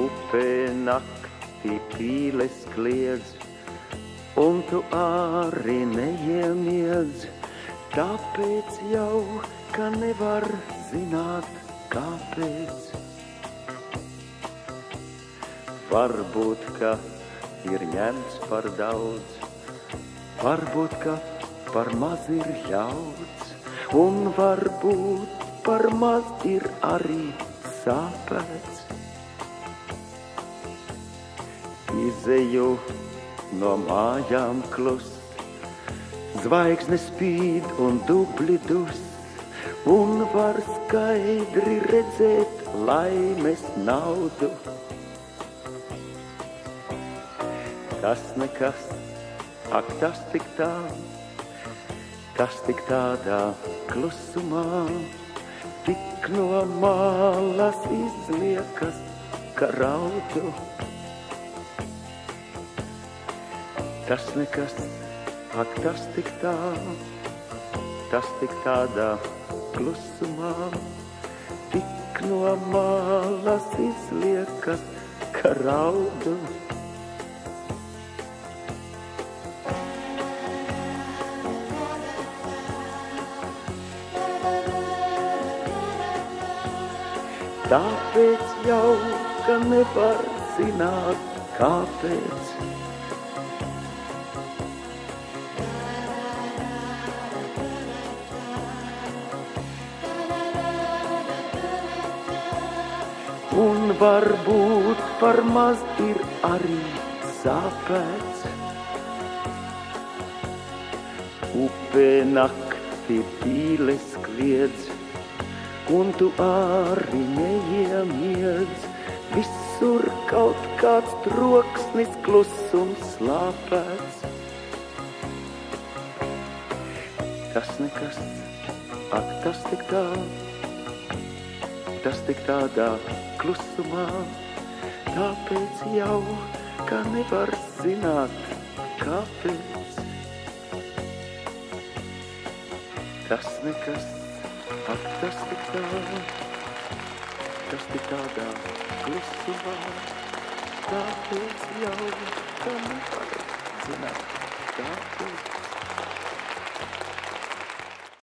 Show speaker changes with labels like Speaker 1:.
Speaker 1: Upē naktī pīles kliedz, un tu arī neiemiedz, tāpēc jau, ka nevar zināt, kāpēc. Varbūt, ka ir ņemts par daudz, varbūt, ka par maz ir ļauts, un varbūt par maz ir arī sāpēts. Izeju no mājām klus, zvaigznes spīd un dubļi dus, un var skaidri redzēt laimes naudu. Tas nekas, ak tas tik tā, tas tik tādā klusumā, tik no malas izliekas, ka raudu. Tas nekas, ak tas tik tā, tas tik tādā klusumā, tik no malas izliekas, ka raudu. Tāpēc jau, ka nevar zināt, kāpēc. Un varbūt par maz ir arī sāpēts. Upē naktī pīles kliedz, un tu arī neiemiedz, visur kaut kāds troksnis klusums slāpēts. Tas nekas, ak tas tik tā, tas tik tādā klusumā, tāpēc jau, ka nevar zināt, kāpēc. Tas nekas, ak tas tik tā, tas tik tādā klusumā, tāpēc jau, ka nevar zināt, kāpēc.